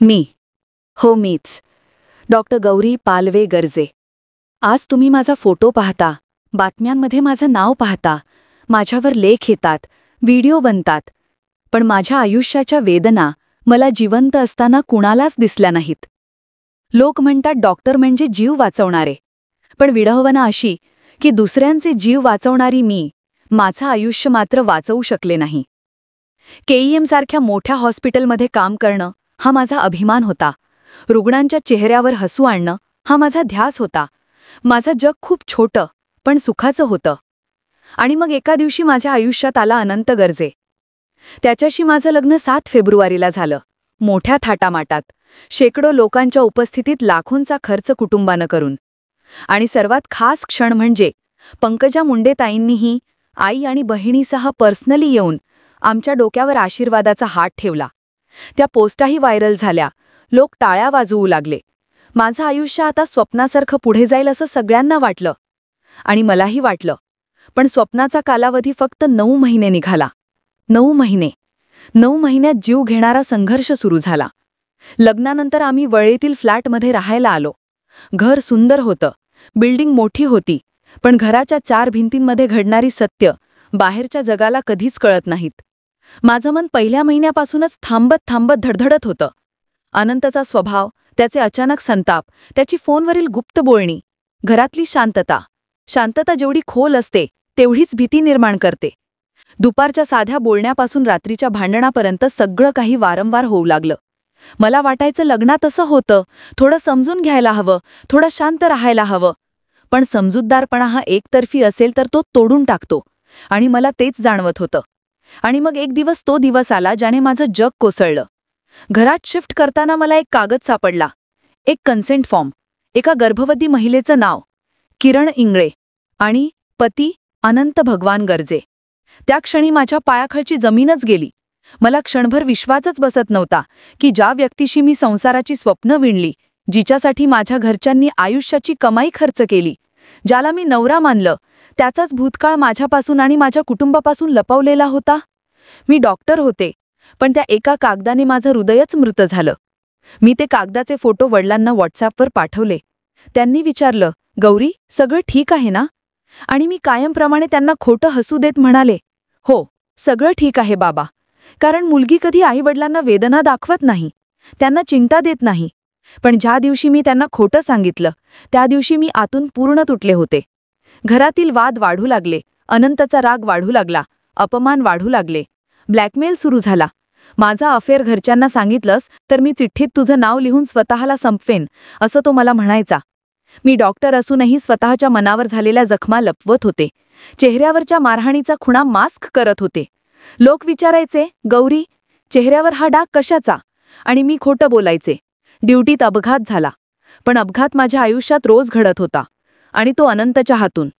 मी. हो मीच. डॉक्टर गौरी पालवे गर्जे. आज तुम्ही माझा फोटो पाहता, बातम्यांमध्ये माझं नाव पाहता, माझ्यावर लेख येतात, व्हिडिओ बनतात. पण माझ्या आयुष्याच्या वेदना मला जिवंत असताना कुणालाच दिसल्या नाहीत. लोक म्हणतात डॉक्टर म्हणजे जीव वाचवणारे. पण विडंबना अशी की दुसऱ्यांचे जीव वाचवणारी मी माझं आयुष्य मात्र वाचवू शकले नाही. KEM सारख्या मोठ्या हॉस्पिटलमध्ये काम करणं हा माझा अभिमान होता. रुग्णांच्या चेहऱ्यावर हसू आणणं हा माझा ध्यास होता. माझं जग खूप छोटं पण सुखाचं होतं. आणि मग एका दिवशी माझ्या आयुष्यात आला अनंत गर्जे. त्याच्याशी माझं लग्न 7 फेब्रुवारीला झालं, मोठ्या थाटामाटात, शेकडो लोकांच्या उपस्थितीत, लाखोंचा खर्च कुटुंबानं करून. आणि सर्वात खास क्षण म्हणजे पंकजा मुंडे ताईंनीही आई आणि बहिणीसह पर्सनली येऊन आमच्या डोक्यावर आशीर्वादाचा हात ठेवला. त्या पोस्टाही व्हायरल झाल्या, लोक टाळ्या वाजवू लागले. माझं आयुष्य आता स्वप्नासारखं पुढे जाईल असं सगळ्यांना वाटलं. आणि मलाही वाटलं. पण स्वप्नाचा कालावधी फक्त 9 महिने निघाला. 9 महिने. 9 महिन्यात जीव घेणारा संघर्ष सुरू झाला. लग्नानंतर आम्ही वळेतील फ्लॅटमध्ये राहायला आलो. घर सुंदर होतं, बिल्डिंग मोठी होती, पण घराच्या 4 भिंतींमध्ये घडणारी सत्य बाहेरच्या जगाला कधीच कळत नाहीत. माझं मन पहिल्या महिन्यापासूनच थांबत थांबत धडधडत होतं. अनंतचा स्वभाव, त्याचे अचानक संताप, त्याची फोनवरील गुप्त बोलणी, घरातली शांतता. शांतता जेवढी खोल असते तेवढीच भीती निर्माण करते. दुपारच्या साध्या बोलण्यापासून रात्रीच्या भांडणापर्यंत सगळं काही वारंवार होऊ लागलं. मला वाटायचं लग्नात असं होतं, थोडं समजून घ्यायला हवं, थोडं शांत राहायला हवं. पण समजूतदारपणा हा एकतर्फी असेल तर तो तोडून टाकतो. आणि मला तेच जाणवत होतं. आणि मग एक दिवस तो दिवस आला ज्याने माझं जग कोसळलं. घरात शिफ्ट करताना मला एक कागद सापडला. एक कन्सेंट फॉर्म. एका गर्भवती महिलेचं नाव किरण इंगळे आणि पती अनंत भगवान गर्जे. त्या क्षणी माझ्या पायाखालची जमीनच गेली. मला क्षणभर विश्वासच बसत नव्हता की ज्या व्यक्तीशी मी संसाराची स्वप्न विणली, जिच्यासाठी माझ्या घरच्यांनी आयुष्याची कमाई खर्च केली, ज्याला मी नवरा मानलं, त्याचाच भूतकाळ माझ्यापासून आणि माझ्या कुटुंबापासून लपवलेला होता. मी डॉक्टर होते, पण त्या एका कागदाने माझं हृदयच मृत झालं. मी ते कागदाचे फोटो वडिलांना व्हॉट्सॲपवर पाठवले. त्यांनी विचारलं, गौरी, सगळं ठीक आहे ना? आणि मी कायमप्रमाणे त्यांना खोटं हसू देत म्हणाले, हो, सगळं ठीक आहे बाबा. कारण मुलगी कधी आईवडिलांना वेदना दाखवत नाही, त्यांना चिंता देत नाही. पण ज्या दिवशी मी त्यांना खोटं सांगितलं, त्या दिवशी मी आतून पूर्ण तुटले होते. घरातील वाद वाढू लागले, अनंतचा राग वाढू लागला, अपमान वाढू लागले, ब्लॅकमेल सुरू झाला. माझा अफेअर घरच्यांना सांगितलंस तर मी चिठ्ठीत तुझं नाव लिहून स्वतःला संपवेन, असं तो मला म्हणायचा. मी डॉक्टर असूनही स्वतःच्या मनावर झालेल्या जखमा लपवत होते. चेहऱ्यावरच्या मारहाणीचा खुणा मास्क करत होते. लोक विचारायचे, गौरी, चेहऱ्यावर हा डाग कशाचा? आणि मी खोटं बोलायचे, ड्युटीत अपघात झाला. पण अपघात माझ्या आयुष्यात रोज घडत होता. आणि तो अनंतच्या हातून.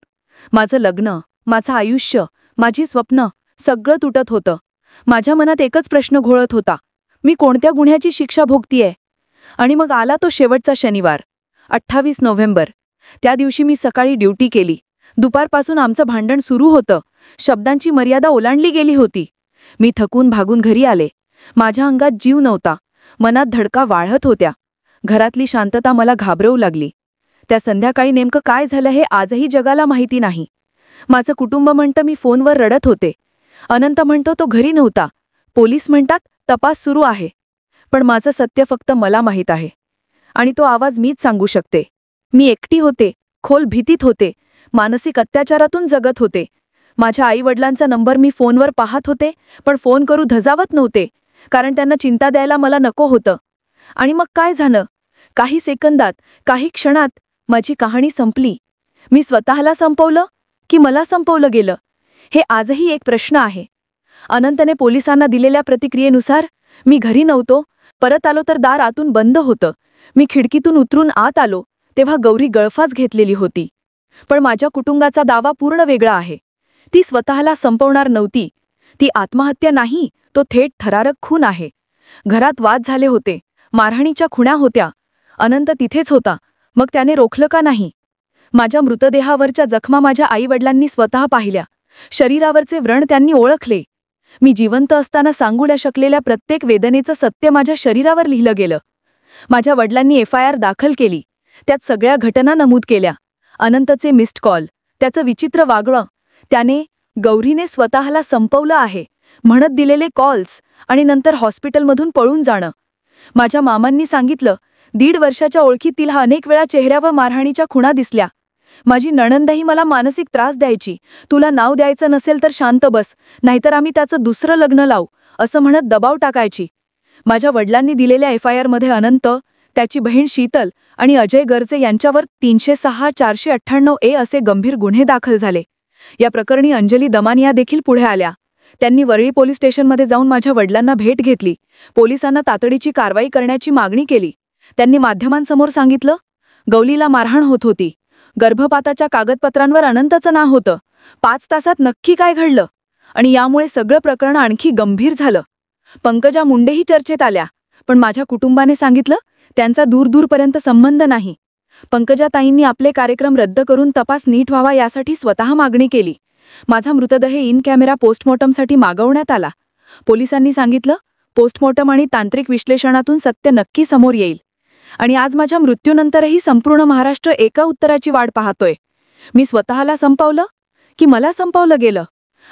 माझं लग्न, माझं आयुष्य, माझी स्वप्न सगळं तुटत होतं. माझ्या मनात एकच प्रश्न घोळत होता, मी कोणत्या गुन्ह्याची शिक्षा भोगतीये? आणि मग आला तो शेवटचा शनिवार, 28 नोव्हेंबर. त्या दिवशी मी सकाळी ड्युटी केली. दुपारपासून आमचं भांडण सुरू होतं. शब्दांची मर्यादा ओलांडली गेली होती. मी थकून भागून घरी आले. माझ्या अंगात जीव नव्हता, मनात धडका वाढत होत्या. घरातली शांतता मला घाबरवू लागली. त्या संध्याकाळी नेमकं काय झालं हे आजही जगाला माहिती नाही. माझं कुटुंब म्हणतं मी फोनवर रडत होते. अनंत म्हणतो तो घरी नव्हता. पोलीस म्हणतात तपास सुरू आहे. पण माझं सत्य फक्त मला माहीत आहे. आणि तो आवाज मीच सांगू शकते. मी एकटी होते, खोल भीतीत होते, मानसिक अत्याचारातून जगत होते. माझ्या आईवडिलांचा नंबर मी फोनवर पाहत होते, पण फोन करू धजावत नव्हते, कारण त्यांना चिंता द्यायला मला नको होतं. आणि मग काय झालं? काही सेकंदात, काही क्षणात माझी कहाणी संपली. मी स्वतःला संपवलं की मला संपवलं गेलं? हे आजही एक प्रश्न आहे. अनंतने पोलिसांना दिलेल्या प्रतिक्रियेनुसार मी घरी नव्हतो. परत आलो तर दार आतून बंद होतं. मी खिडकीतून उतरून आत आलो तेव्हा गौरी गळफास घेतलेली होती. पण माझ्या कुटुंबाचा दावा पूर्ण वेगळा आहे. ती स्वतःला संपवणार नव्हती. ती आत्महत्या नाही, तो थेट थरारक खून आहे. घरात वाद झाले होते, मारहाणीच्या खुणा होत्या. अनंत तिथेच होता, मग त्याने रोखलं का नाही? माझ्या मृतदेहावरच्या जखमा माझ्या आईवडिलांनी स्वतः पाहिल्या. शरीरावरचे व्रण त्यांनी ओळखले. मी जिवंत असताना सांगू न शकलेल्या प्रत्येक वेदनेचं सत्य माझ्या शरीरावर लिहिलं गेलं. माझ्या वडिलांनी FIR दाखल केली. त्यात सगळ्या घटना नमूद केल्या. अनंतचे मिस्ड कॉल, त्याचं विचित्र वागणं, त्याने गौरीने स्वतःला संपवलं आहे म्हणत दिलेले कॉल्स आणि नंतर हॉस्पिटलमधून पळून जाणं. माझ्या मामांनी सांगितलं, 1.5 वर्षाच्या ओळखीत तिला अनेक वेळा चेहऱ्यावर मारहाणीच्या खुणा दिसल्या. माझी नणंदही मला मानसिक त्रास द्यायची. तुला नाव द्यायचं नसेल तर शांत बस, नाहीतर आम्ही त्याचं दुसरं लग्न लावू, असं म्हणत दबाव टाकायची. माझ्या वडिलांनी दिलेल्या FIR मध्ये अनंत, त्याची बहीण शीतल आणि अजय गर्जे यांच्यावर 306, 498A असे गंभीर गुन्हे दाखल झाले. या प्रकरणी अंजली दमानिया देखील पुढे आल्या. त्यांनी वरळी पोलीस स्टेशनमध्ये जाऊन माझ्या वडिलांना भेट घेतली. पोलिसांना तातडीची कारवाई करण्याची मागणी केली. त्यांनी माध्यमांसमोर सांगितलं, गौलीला मारहाण होत होती. गर्भपाताच्या कागदपत्रांवर अनंतचं नाव होतं. 5 तासात नक्की काय घडलं आणि यामुळे सगळं प्रकरण आणखी गंभीर झालं. पंकजा मुंडेही चर्चेत आल्या, पण माझ्या कुटुंबाने सांगितलं त्यांचा दूरपर्यंत संबंध नाही. पंकजाताईंनी आपले कार्यक्रम रद्द करून तपास नीट व्हावा यासाठी स्वतः मागणी केली. माझा मृतदेह इन कॅमेरा पोस्टमॉर्टमसाठी मागवण्यात आला. पोलिसांनी सांगितलं, पोस्टमॉर्टम आणि तांत्रिक विश्लेषणातून सत्य नक्की समोर येईल. आणि आज माझ्या मृत्यूनंतरही संपूर्ण महाराष्ट्र एका उत्तराची वाट पाहतोय. मी स्वतःला संपवलं की मला संपवलं गेलं?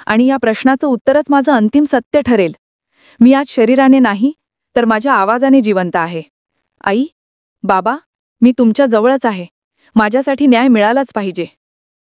आणि या प्रश्नाचं उत्तरच माझं अंतिम सत्य ठरेल. मी आज शरीराने नाही तर माझ्या आवाजाने जिवंत आहे. आई, बाबा, मी तुमच्या जवळच आहे. माझ्यासाठी न्याय मिळालाच पाहिजे.